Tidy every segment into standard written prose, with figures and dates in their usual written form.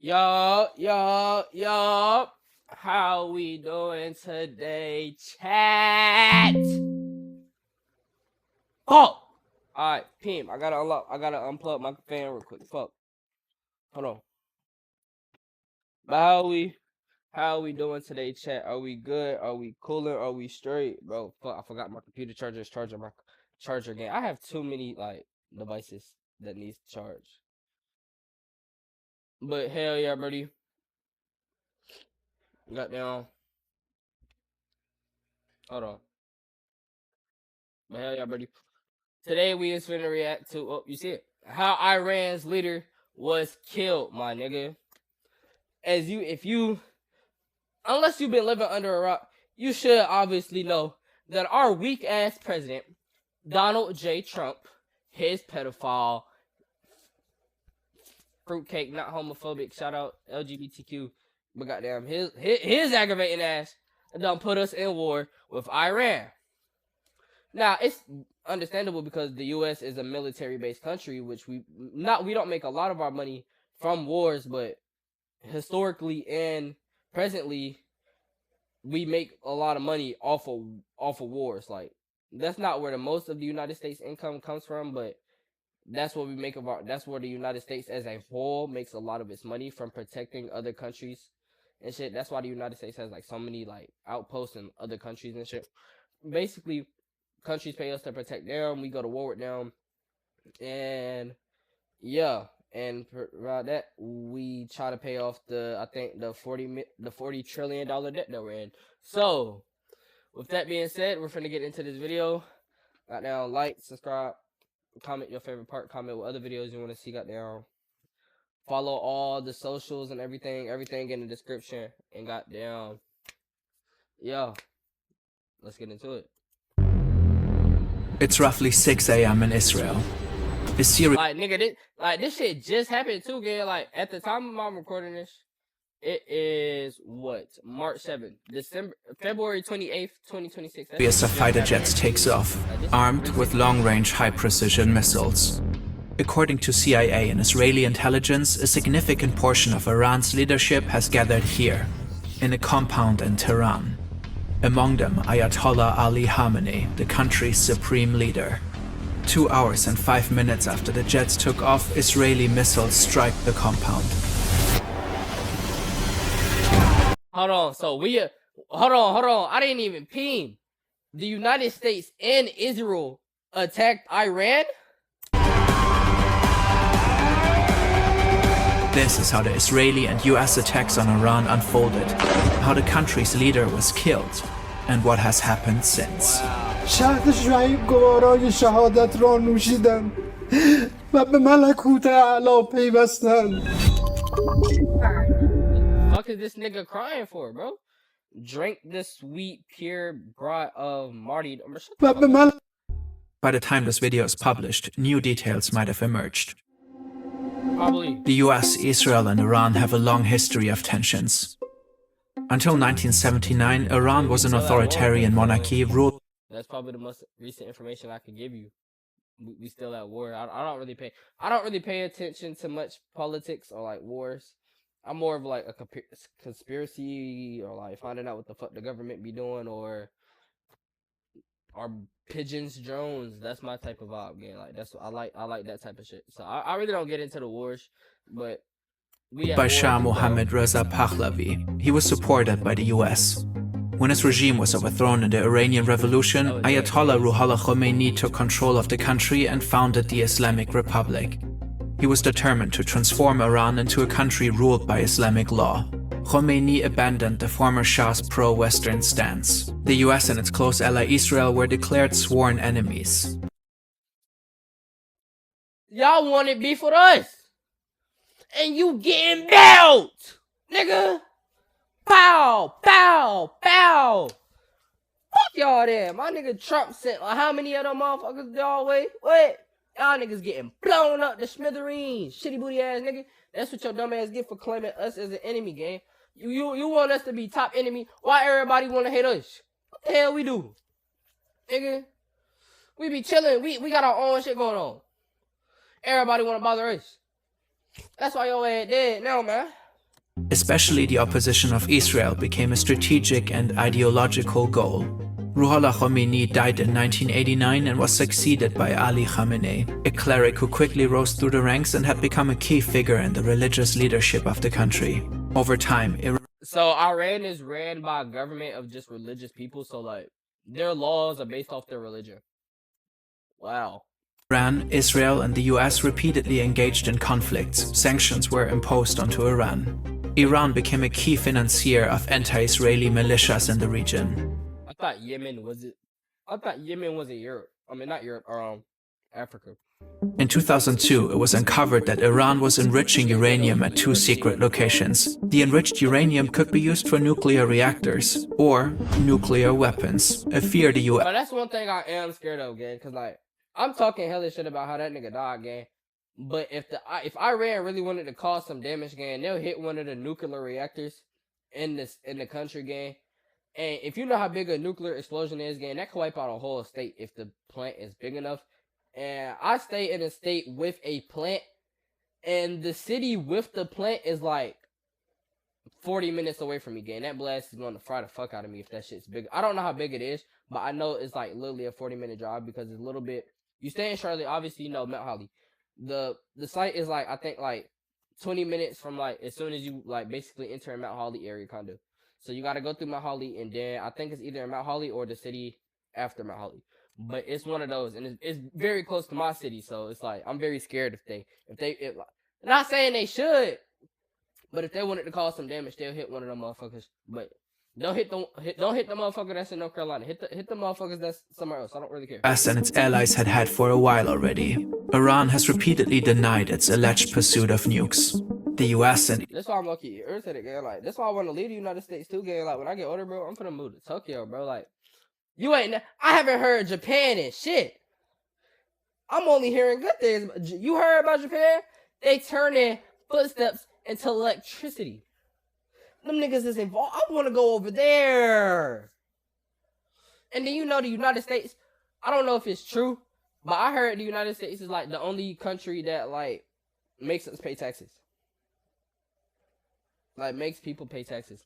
Yo. How we doing today, chat? Fuck. Alright, Pim, I gotta unplug my fan real quick. Fuck. Hold on. But how we doing today, chat? Are we good? Are we cooling? Are we straight? Bro, fuck, I forgot my computer charger's charging my charger again. I have too many like devices that needs to charge. But hell yeah, buddy. Goddamn. Hold on. But hell yeah, buddy. Today we is finna react to, oh, you see it, how Iran's leader was killed, my nigga. Unless you've been living under a rock, you should obviously know that our weak ass president, Donald J. Trump, his pedophile, fruitcake, not homophobic, shout out LGBTQ, but goddamn, his aggravating ass done put us in war with Iran. Now, it's understandable because the U.S. is a military-based country, which we don't make a lot of our money from wars, but historically and presently, we make a lot of money off of wars. Like, that's not where the most of the United States income comes from, but that's what we make of that's where the United States as a whole makes a lot of its money, from protecting other countries and shit. That's why the United States has like so many like outposts in other countries and shit. Basically, countries pay us to protect them. We go to war with them, and yeah, and around that we try to pay off the $40 trillion debt that we're in. So, with that being said, we're finna get into this video. Goddamn, like, subscribe, comment your favorite part, comment what other videos you want to see. Goddamn, follow all the socials and everything in the description. And goddamn, yeah, let's get into it. It's roughly 6 a.m. in Israel. Like, nigga, this shit just happened too, gang. Like, at the time of I'm recording this, it is what? March 7th, February 28th, 2026. Syria's fighter jets takes off, armed with long-range high-precision missiles. According to CIA and Israeli intelligence, a significant portion of Iran's leadership has gathered here, in a compound in Tehran. Among them, Ayatollah Ali Khamenei, the country's supreme leader. 2 hours and 5 minutes after the jets took off, Israeli missiles strike the compound. Hold on, so hold on, I didn't even ping. The United States and Israel attacked Iran? This is how the Israeli and US attacks on Iran unfolded, how the country's leader was killed, and what has happened since. شهد شعیب گوارای شهادت را نوشیدند و به ملکوت اعلی پیوستند. What is this nigga crying for, bro? Drink the sweet, pure broth of Marty. By the time this video is published, new details might have emerged. Probably. The US, Israel, and Iran have a long history of tensions. Until 1979, Iran was an authoritarian monarchy ruled. That's probably the most recent information I can give you. We still at war. I don't really pay attention to much politics or like wars. I'm more of like a conspiracy, or like finding out what the fuck the government be doing, or are pigeons drones. That's my type of vibe, man. Like, that's what I like that type of shit. So I really don't get into the wars, but by Shah Mohammad Reza Pahlavi. He was supported by the US. When his regime was overthrown in the Iranian Revolution, Ayatollah Ruhollah Khomeini took control of the country and founded the Islamic Republic. He was determined to transform Iran into a country ruled by Islamic law. Khomeini abandoned the former Shah's pro-Western stance. The US and its close ally Israel were declared sworn enemies. Y'all wanted beef with us, and you getting belt, nigga. Pow, pow, pow. Fuck y'all then. My nigga Trump sent like how many of them motherfuckers y'all way? What? Y'all niggas getting blown up to smithereens. Shitty booty ass nigga. That's what your dumb ass get for claiming us as an enemy, gang. You want us to be top enemy. Why everybody want to hate us? What the hell we do? Nigga. We be chilling. We got our own shit going on. Everybody want to bother us. That's why your ass dead now, man. Especially the opposition of Israel became a strategic and ideological goal. Ruhollah Khomeini died in 1989 and was succeeded by Ali Khamenei, a cleric who quickly rose through the ranks and had become a key figure in the religious leadership of the country. Over time, So Iran is ran by a government of just religious people, so like their laws are based off their religion. Wow. Iran, Israel, and the US repeatedly engaged in conflicts. Sanctions were imposed onto Iran. Iran became a key financier of anti-Israeli militias in the region. I thought Yemen was in Europe. I mean, not Europe, Africa. In 2002, it was uncovered that Iran was enriching uranium at 2 secret locations. The enriched uranium could be used for nuclear reactors or nuclear weapons, a fear the US. But that's one thing I am scared of, gang, because like I'm talking hellish shit about how that nigga died, gang. But if Iran really wanted to cause some damage, gang, they'll hit one of the nuclear reactors in the country, gang. And if you know how big a nuclear explosion is, gang, that could wipe out a whole state if the plant is big enough. And I stay in a state with a plant, and the city with the plant is like 40 minutes away from me, gang. That blast is going to fry the fuck out of me if that shit's big. I don't know how big it is, but I know it's like literally a 40-minute drive because it's a little bit. You stay in Charlotte, obviously you know Mount Holly. The site is like I think like 20 minutes from like as soon as you like basically enter Mount Holly area, kind of. So you got to go through Mount Holly, and then I think it's either in Mount Holly or the city after Mount Holly. But it's one of those, and it's very close to my city, so it's like I'm very scared if not saying they should, but if they wanted to cause some damage, they'll hit one of them motherfuckers. But don't hit the motherfucker that's in North Carolina. Hit the motherfuckers that's somewhere else. I don't really care. US and its allies had for a while already. Iran has repeatedly denied its alleged pursuit of nukes. The US and that's why I'm lucky irritated, gang. Like that's why I want to leave the United States too, gang. Like when I get older, bro, I'm gonna move to Tokyo, bro. Like I haven't heard Japan and shit. I'm only hearing good things. You heard about Japan? They turning footsteps into electricity. Them niggas is involved. I want to go over there. And then the United States, I don't know if it's true, but I heard the United States is like the only country that like makes us pay taxes. Like makes people pay taxes.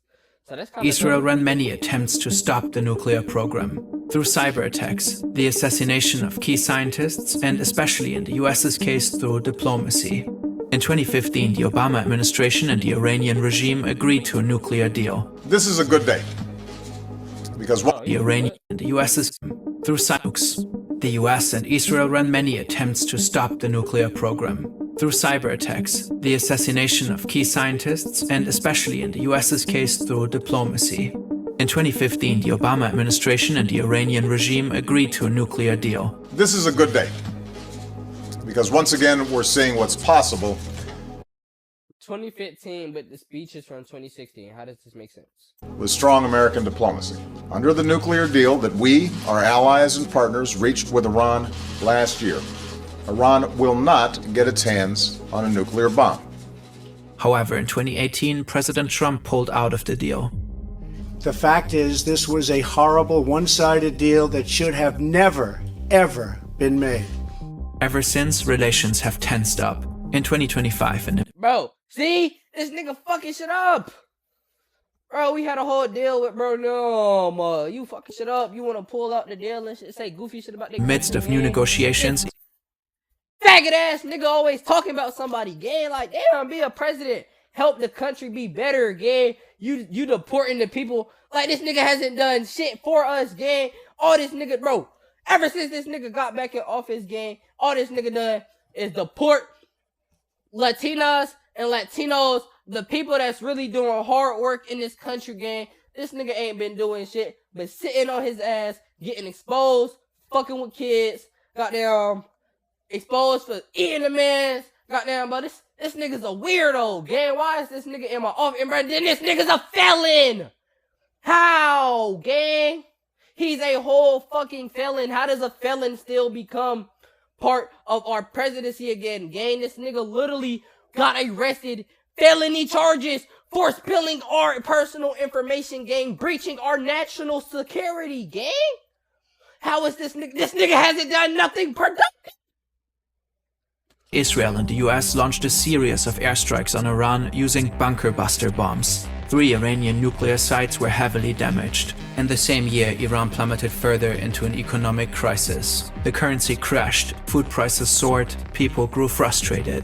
So that's kind Israel ran many attempts to stop the nuclear program through cyber attacks, the assassination of key scientists, and especially in the US's case through diplomacy. In 2015, the Obama administration and the Iranian regime agreed to a nuclear deal. This is a good day. Because the Iranian and the US's through nukes. The US and Israel ran many attempts to stop the nuclear program through cyber attacks, the assassination of key scientists, and especially in the US's case through diplomacy. In 2015, the Obama administration and the Iranian regime agreed to a nuclear deal. This is a good day. Because once again, we're seeing what's possible. 2015, but the speech is from 2016. How does this make sense? With strong American diplomacy. Under the nuclear deal that we, our allies and partners, reached with Iran last year, Iran will not get its hands on a nuclear bomb. However, in 2018, President Trump pulled out of the deal. The fact is, this was a horrible, one-sided deal that should have never, ever been made. Ever since, relations have tensed up. In 2025, and bro, see? This nigga fucking shit up. Bro, we had a whole deal with bro. No, man, you fucking shit up. You want to pull out the deal and shit, say goofy shit about the midst of new negotiations. Faggot ass nigga always talking about somebody, gay. Like, damn, be a president. Help the country be better, gay. You deporting the people. Like, this nigga hasn't done shit for us, gay. All this nigga, bro. Ever since this nigga got back in office, gang, all this nigga done is deport Latinas and Latinos, the people that's really doing hard work in this country, gang. This nigga ain't been doing shit but sitting on his ass, getting exposed, fucking with kids, goddamn, exposed for eating the man's, goddamn, but this nigga's a weirdo, gang. Why is this nigga in my office? And bro, then this nigga's a felon. How, gang? He's a whole fucking felon. How does a felon still become part of our presidency again, gang? This nigga literally got arrested, felony charges for spilling our personal information, gang, breaching our national security, gang. How is this nigga? This nigga hasn't done nothing productive. Israel and the US launched a series of airstrikes on Iran using bunker buster bombs. 3 Iranian nuclear sites were heavily damaged. In the same year, Iran plummeted further into an economic crisis. The currency crashed, food prices soared, people grew frustrated.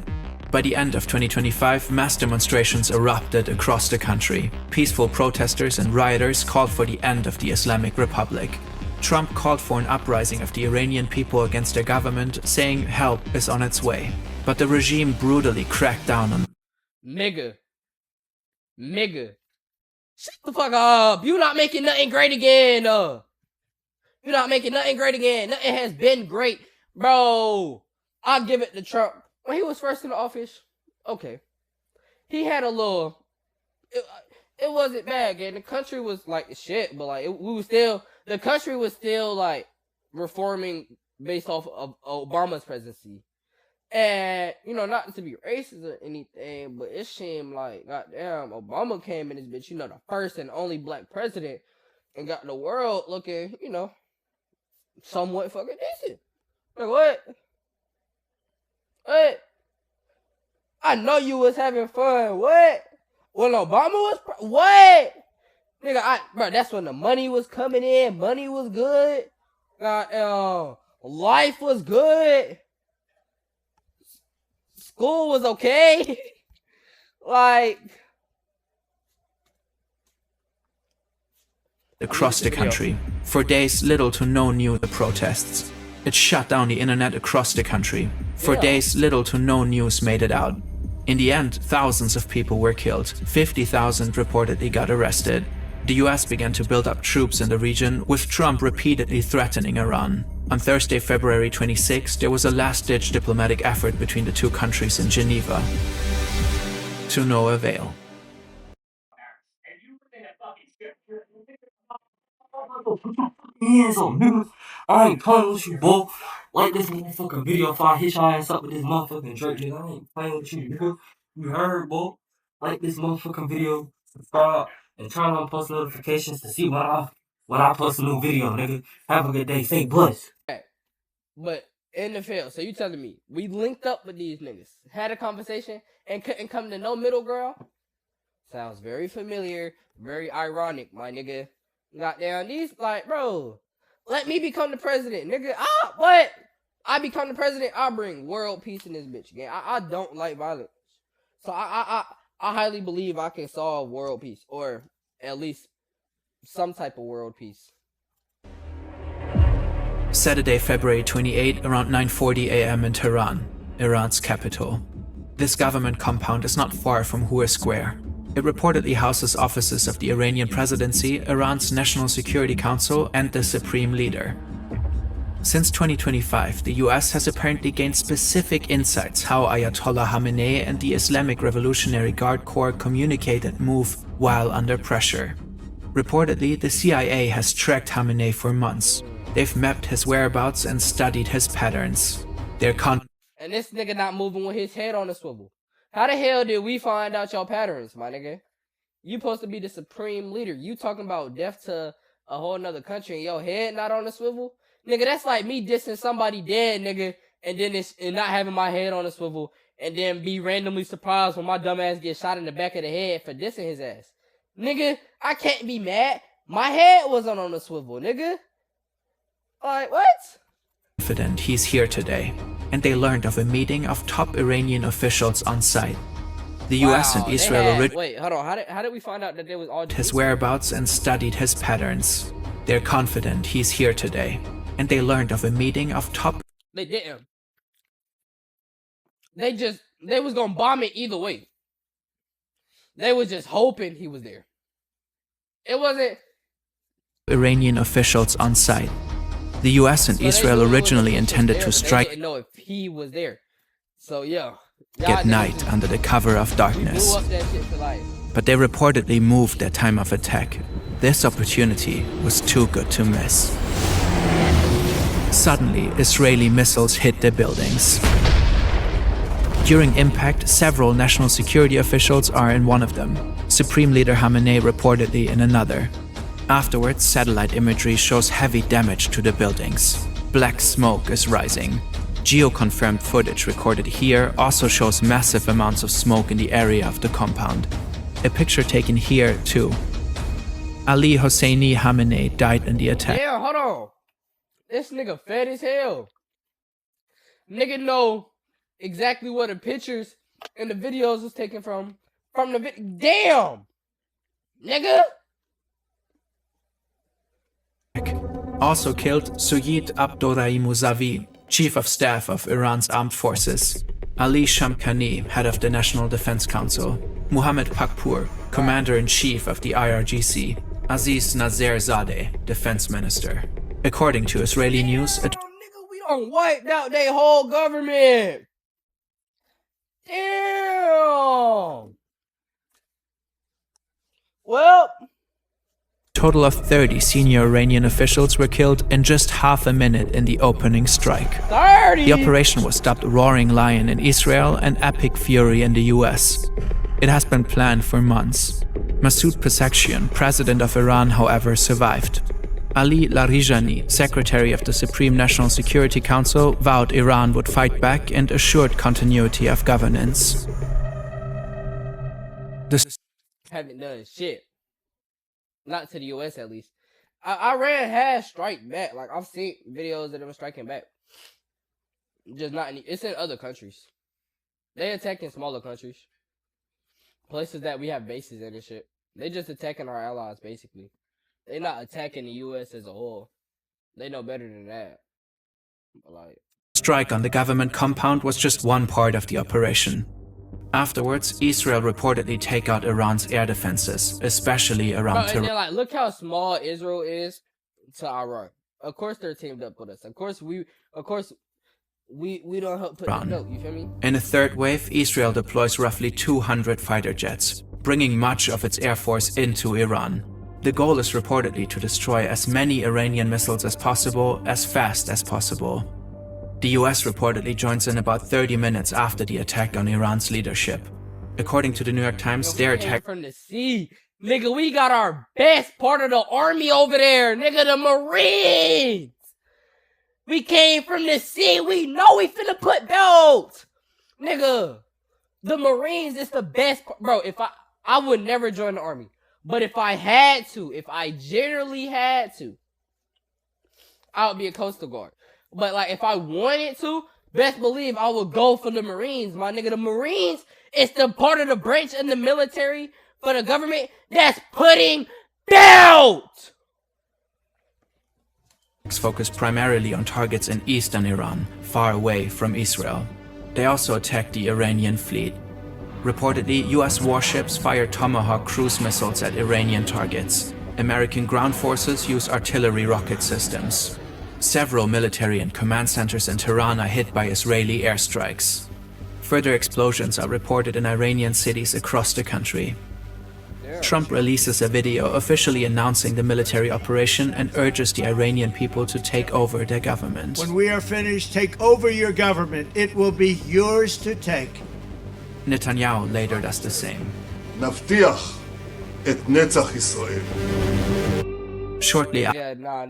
By the end of 2025, mass demonstrations erupted across the country. Peaceful protesters and rioters called for the end of the Islamic Republic. Trump called for an uprising of the Iranian people against their government, saying help is on its way. But the regime brutally cracked down on Nigga. Shut the fuck up. You not making nothing great again. You're not making nothing great again. Nothing has been great. Bro, I'll give it to Trump. When he was first in the office, okay. He had a little... It wasn't bad, and the country was like shit, but like the country was still like reforming based off of Obama's presidency. And not to be racist or anything, but it seemed like goddamn Obama came in this bitch, the first and only black president, and got the world looking, somewhat fucking decent. Like what? What? I know you was having fun. What? When Obama was what? Nigga, bro, that's when the money was coming in. Money was good. Life was good. School was okay. Like across the country. For days, little to no news of the protests. It shut down the internet across the country. For days, little to no news made it out. In the end, thousands of people were killed. 50,000 reportedly got arrested. The US began to build up troops in the region, with Trump repeatedly threatening Iran. On Thursday, February 26, there was a last-ditch diplomatic effort between the two countries in Geneva. To no avail. Hands on, nigga. I ain't playing with you, boy. Like this motherfucking video if I hit your ass up with this motherfucking Drake, nigga. I ain't playing with you, nigga. You heard, boy? Like this motherfucking video, subscribe, and turn on post notifications to see when I post a new video, nigga. Have a good day. Stay blessed. But in the field, so you telling me we linked up with these niggas, had a conversation, and couldn't come to no middle ground? Sounds very familiar, very ironic, my nigga. Goddamn, these like, bro, let me become the president, nigga. What? I become the president, I bring world peace in this bitch again. I don't like violence, so I highly believe I can solve world peace, or at least some type of world peace. Saturday, February 28, around 9:40 a.m. in Tehran, Iran's capital. This government compound is not far from Hua Square. It reportedly houses offices of the Iranian presidency, Iran's National Security Council, and the Supreme Leader. Since 2025, the US has apparently gained specific insights how Ayatollah Khamenei and the Islamic Revolutionary Guard Corps communicate and move while under pressure. Reportedly, the CIA has tracked Khamenei for months. They've mapped his whereabouts and studied his patterns. And this nigga not moving with his head on the swivel. How the hell did we find out your patterns, my nigga? You supposed to be the supreme leader. You talking about death to a whole nother country and your head not on the swivel? Nigga, that's like me dissing somebody dead, nigga, and not having my head on the swivel, and then be randomly surprised when my dumb ass gets shot in the back of the head for dissing his ass. Nigga, I can't be mad. My head wasn't on the swivel, nigga. Like, what? Confident he's here today, and they learned of a meeting of top Iranian officials on site. The US and Israel wait, hold on. How did we find out that there was all his whereabouts and studied his patterns. They're confident he's here today, and they learned of a meeting of top... They didn't. They was gonna bomb it either way. They was just hoping he was there. It wasn't... Iranian officials on site. The US and Israel originally intended to strike... They didn't know if he was there. So, yeah. At night under the cover of darkness. But they reportedly moved their time of attack. This opportunity was too good to miss. Suddenly, Israeli missiles hit the buildings. During impact, several national security officials are in one of them. Supreme Leader Khamenei reportedly in another. Afterwards, satellite imagery shows heavy damage to the buildings. Black smoke is rising. Geo-confirmed footage recorded here also shows massive amounts of smoke in the area of the compound. A picture taken here, too. Ali Hosseini Khamenei died in the attack. Damn, hold on. This nigga fed as hell. Nigga know exactly where the pictures and the videos was taken from the video. Damn! Nigga! Also killed Suyid Abdorrahim Mousavi, Chief of Staff of Iran's Armed Forces, Ali Shamkhani, Head of the National Defense Council, Muhammad Pakpour, Commander-in-Chief of the IRGC, Aziz Nazerzadeh, Defense Minister. According to Israeli news, Nigga, we done wiped out their whole government! Damn! Well... total of 30 senior Iranian officials were killed in just half a minute in the opening strike. 30! The operation was dubbed Roaring Lion in Israel and Epic Fury in the US. It has been planned for months. Masoud Pezeshkian, president of Iran, however, survived. Ali Larijani, secretary of the Supreme National Security Council, vowed Iran would fight back and assured continuity of governance. Haven't done shit. Not to the US at least. Iran has strike back. Like, I've seen videos of them striking back. Just not it's in other countries. They attacking smaller countries. Places that we have bases in and shit. They just attacking our allies, basically. They not attacking the US as a whole. They know better than that. Like, strike on the government compound was just one part of the operation. Afterwards, Israel reportedly take out Iran's air defenses, especially around Tehran. And they're like, look how small Israel is to Iran. Of course they're teamed up with us. Of course we don't help put the note, you feel me? In a third wave, Israel deploys roughly 200 fighter jets, bringing much of its air force into Iran. The goal is reportedly to destroy as many Iranian missiles as possible, as fast as possible. The US reportedly joins in about 30 minutes after the attack on Iran's leadership. According to the New York Times, their attack from the sea. Nigga, we got our best part of the army over there. Nigga, the Marines. We came from the sea. We know we finna put belts. Nigga, the Marines is the best part. Bro, if I would never join the army. But if I had to, if I generally had to, I would be a Coastal Guard. But like, if I wanted to, best believe I would go for the Marines, my nigga. The Marines is the part of the branch in the military for the government that's putting belt. Focus primarily on targets in eastern Iran, far away from Israel. They also attacked the Iranian fleet. Reportedly, US warships fired Tomahawk cruise missiles at Iranian targets. American ground forces use artillery rocket systems. Several military and command centers in Tehran are hit by Israeli airstrikes. Further explosions are reported in Iranian cities across the country. Trump releases a video officially announcing the military operation and urges the Iranian people to take over their government. When we are finished, take over your government. It will be yours to take. Netanyahu later does the same. נבטיח את נצח ישראל. Shortly Yeah, nah,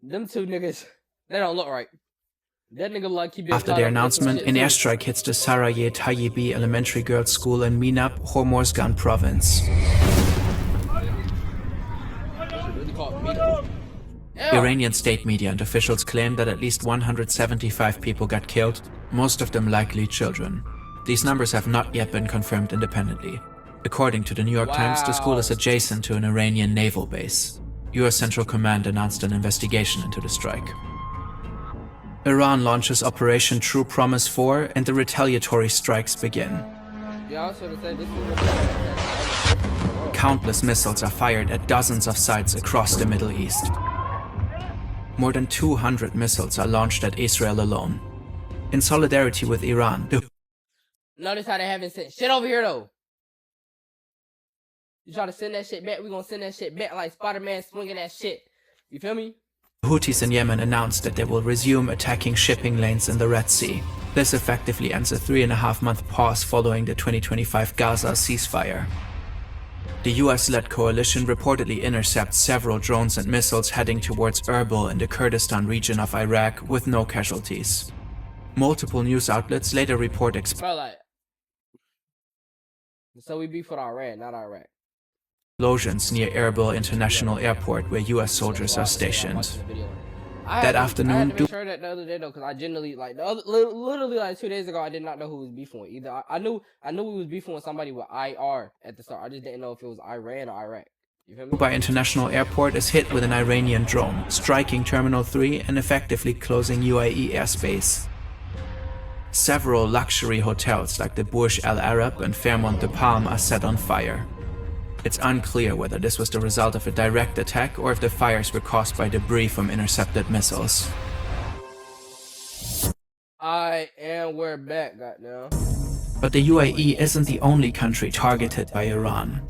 them two niggas, they don't look right. That nigga like he after the announcement, an airstrike hits the Sarayeh Tayyibi Elementary Girls School in Minab, Hormozgan province. Iranian state media and officials claim that at least 175 people got killed, most of them likely children. These numbers have not yet been confirmed independently. According to the New York Times, the school is adjacent to an Iranian naval base. US Central Command announced an investigation into the strike. Iran launches Operation True Promise 4 and the retaliatory strikes begin. Countless missiles are fired at dozens of sites across the Middle East. More than 200 missiles are launched at Israel alone. In solidarity with Iran, the notice how they haven't sent shit over here though. You try to send that shit back, we gonna send that shit back like Spider-Man swinging that shit. You feel me? Houthis in Yemen announced that they will resume attacking shipping lanes in the Red Sea. This effectively ends a 3.5-month pause following the 2025 Gaza ceasefire. The US-led coalition reportedly intercepts several drones and missiles heading towards Erbil in the Kurdistan region of Iraq with no casualties. Multiple news outlets later report Bro, like, so we beef with Iran, not Iraq. explosions near Erbil International Airport where US soldiers are stationed. That I afternoon, had to make sure that the other day though, because I genuinely like literally like 2 days ago, I did not know who was beefing with. Either I knew we was beefing with somebody with IR at the start. I just didn't know if it was Iran or Iraq. You feel me? Dubai International Airport is hit with an Iranian drone, striking Terminal 3 and effectively closing UAE airspace. Several luxury hotels like the Burj Al Arab and Fairmont de Palm are set on fire. It's unclear whether this was the result of a direct attack or if the fires were caused by debris from intercepted missiles. And we're back, goddamn. But the UAE isn't the only country targeted by Iran.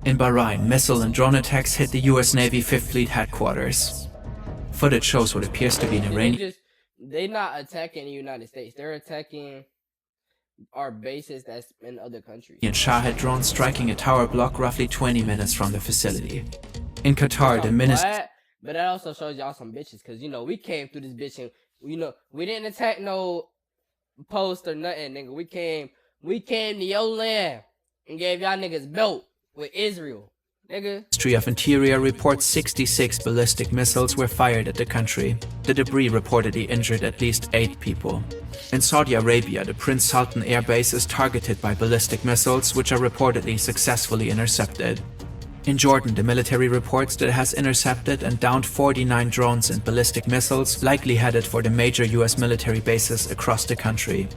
In Bahrain, missile and drone attacks hit the US Navy 5th Fleet headquarters. Footage shows what appears to be an Iranian. They're not attacking the United States. They're attacking our bases that's in other countries. Shahed drone striking a tower block roughly 20 minutes from the facility. In Qatar, the minister. But that also shows y'all some bitches, because, you know, we came through this bitch and, you know, we didn't attack no post or nothing, nigga. We came to your land and gave y'all niggas belt with Israel, nigga. Ministry of Interior reports 66 ballistic missiles were fired at the country. The debris reportedly injured at least 8 people. In Saudi Arabia, the Prince Sultan Air Base is targeted by ballistic missiles, which are reportedly successfully intercepted. In Jordan, the military reports that it has intercepted and downed 49 drones and ballistic missiles, likely headed for the major US military bases across the country.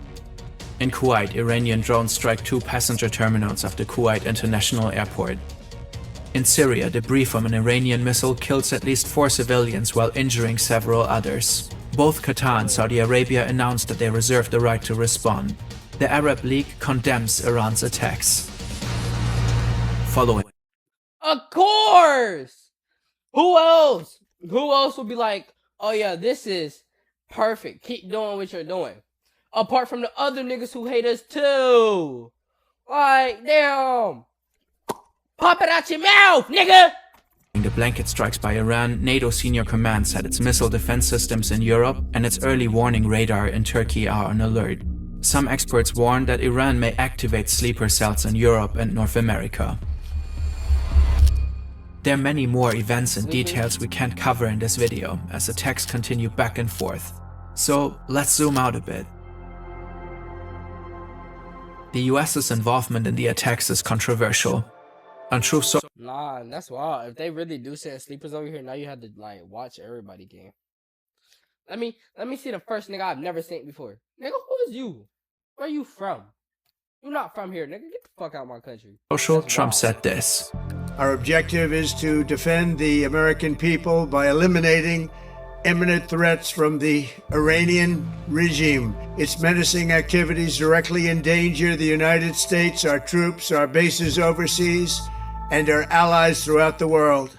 In Kuwait, Iranian drones strike 2 passenger terminals of the Kuwait International Airport. In Syria, debris from an Iranian missile kills at least 4 civilians while injuring several others. Both Qatar and Saudi Arabia announced that they reserve the right to respond. The Arab League condemns Iran's attacks. Following. Of course! Who else? Who else would be like, oh yeah, this is perfect. Keep doing what you're doing. Apart from the other niggas who hate us too. Like, damn. Pop it out your mouth, nigga! The blanket strikes by Iran, NATO senior command said its missile defense systems in Europe and its early warning radar in Turkey are on alert. Some experts warn that Iran may activate sleeper cells in Europe and North America. There are many more events and details we can't cover in this video, as attacks continue back and forth. So let's zoom out a bit. The US's involvement in the attacks is controversial. Untrue so Nah, that's wild. If they really do send sleepers over here, now you have to like watch everybody game. Let me see the first nigga I've never seen before. Nigga, who is you? Where you from? You're not from here, nigga. Get the fuck out of my country. Trump said this. Our objective is to defend the American people by eliminating imminent threats from the Iranian regime. Its menacing activities directly endanger the United States, our troops, our bases overseas, and our allies throughout the world.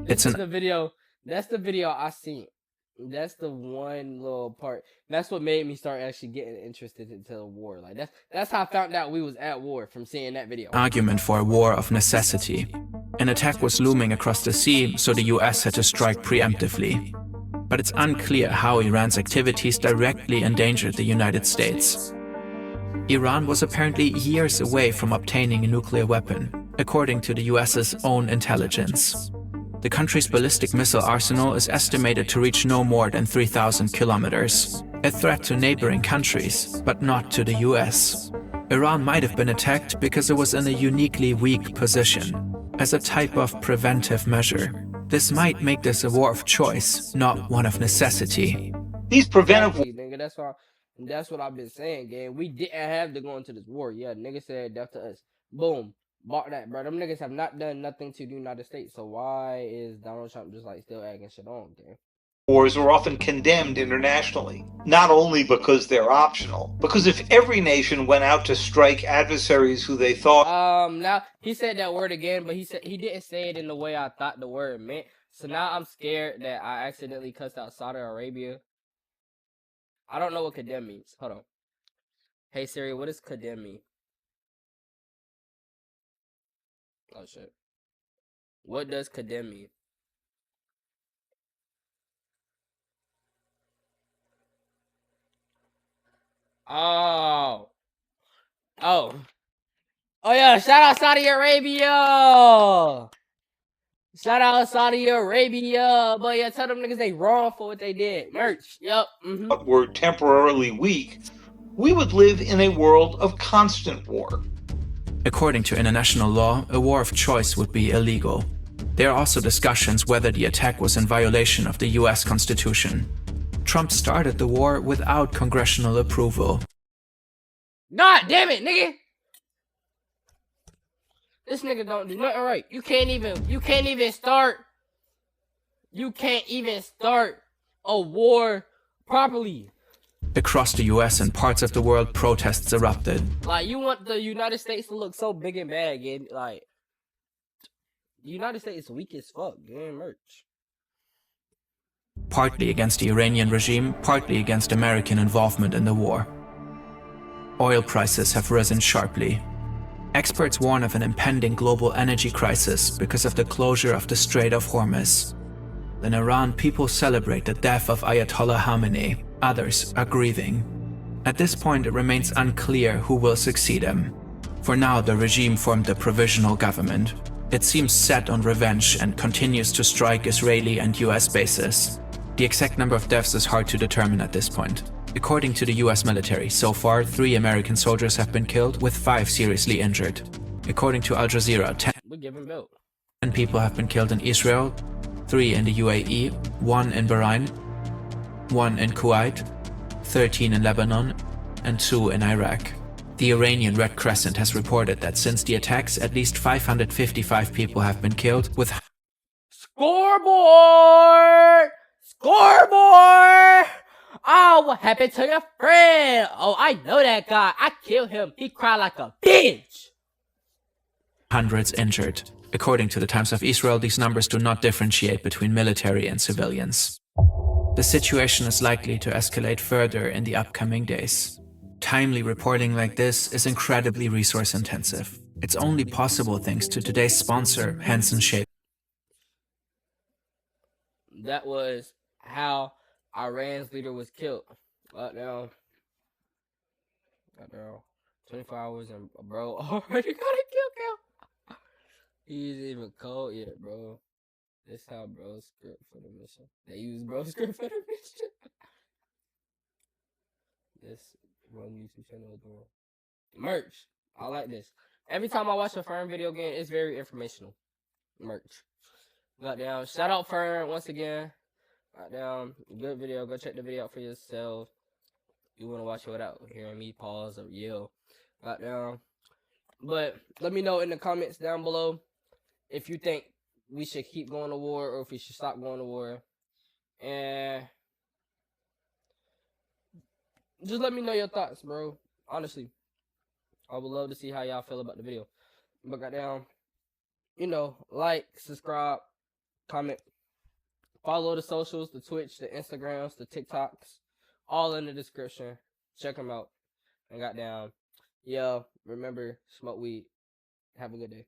That's the video I seen. That's the one little part. That's what made me start actually getting interested into the war. Like that's how I found out we was at war, from seeing that video. Argument for a war of necessity. An attack was looming across the sea, so the US had to strike preemptively. But it's unclear how Iran's activities directly endangered the United States. Iran was apparently years away from obtaining a nuclear weapon, according to the US's own intelligence. The country's ballistic missile arsenal is estimated to reach no more than 3,000 kilometers, a threat to neighboring countries, but not to the US. Iran might have been attacked because it was in a uniquely weak position, as a type of preventive measure. This might make this a war of choice, not one of necessity. These preventive nigga, that's what I've been saying, gang. We didn't have to go into this war. Yeah, nigga said death to us. Boom. Bought that, bro. Them niggas have not done nothing to the United States. So why is Donald Trump just like still acting shit on, gang? wars are often condemned internationally, not only because they're optional, because if every nation went out to strike adversaries who they thought... Now, he said that word again, but he didn't say it in the way I thought the word meant. So now I'm scared that I accidentally cussed out Saudi Arabia. I don't know what condemn means. Hold on. Hey Siri, what does condemn mean? Oh shit. What does condemn mean? Oh. Oh. Oh yeah, shout out Saudi Arabia. Shout out Saudi Arabia. But yeah, tell them niggas they wrong for what they did. Merch. Yep. Were temporarily weak, we would live in a world of constant war. According to international law, a war of choice would be illegal. There are also discussions whether the attack was in violation of the US Constitution. Trump started the war without congressional approval. God damn it, nigga. This nigga don't do nothing right. You can't even start a war properly. Across the US and parts of the world, protests erupted. Like, you want the United States to look so big and bad again. Like, the United States is weak as fuck. Getting merch. Partly against the Iranian regime, partly against American involvement in the war. Oil prices have risen sharply. Experts warn of an impending global energy crisis because of the closure of the Strait of Hormuz. In Iran, people celebrate the death of Ayatollah Khamenei. Others are grieving. At this point, it remains unclear who will succeed him. For now, the regime formed a provisional government. It seems set on revenge and continues to strike Israeli and US bases. The exact number of deaths is hard to determine at this point. According to the US military, so far 3 American soldiers have been killed, with 5 seriously injured. According to Al Jazeera, 10 people have been killed in Israel, 3 in the UAE, 1 in Bahrain, 1 in Kuwait, 13 in Lebanon, and 2 in Iraq. The Iranian Red Crescent has reported that since the attacks, at least 555 people have been killed, with Scoreboard! Scoreboard! Oh, what happened to your friend? Oh, I know that guy. I killed him. He cried like a bitch. hundreds injured. According to the Times of Israel, these numbers do not differentiate between military and civilians. The situation is likely to escalate further in the upcoming days. Timely reporting like this is incredibly resource intensive. It's only possible thanks to today's sponsor, Hansen Shade. That was how Iran's leader was killed. Now, 24 hours and bro already got a kill. He's even cold yet, bro. This how bro's script for the mission. They use bro's script for the mission. This one YouTube channel is doing merch. I like this. Every time I watch a Fern video game, it's very informational. Merch. Goddamn. Shout out Fern once again. Goddamn. Good video. Go check the video out for yourself. You want to watch it without hearing me pause or yell. Goddamn. But let me know in the comments down below if you think we should keep going to war or if we should stop going to war. And just let me know your thoughts, bro. Honestly. I would love to see how y'all feel about the video. But goddamn, you know, like, subscribe, comment, follow the socials, the Twitch, the Instagrams, the TikToks, all in the description. Check them out. And goddamn, yo, remember, smoke weed. Have a good day.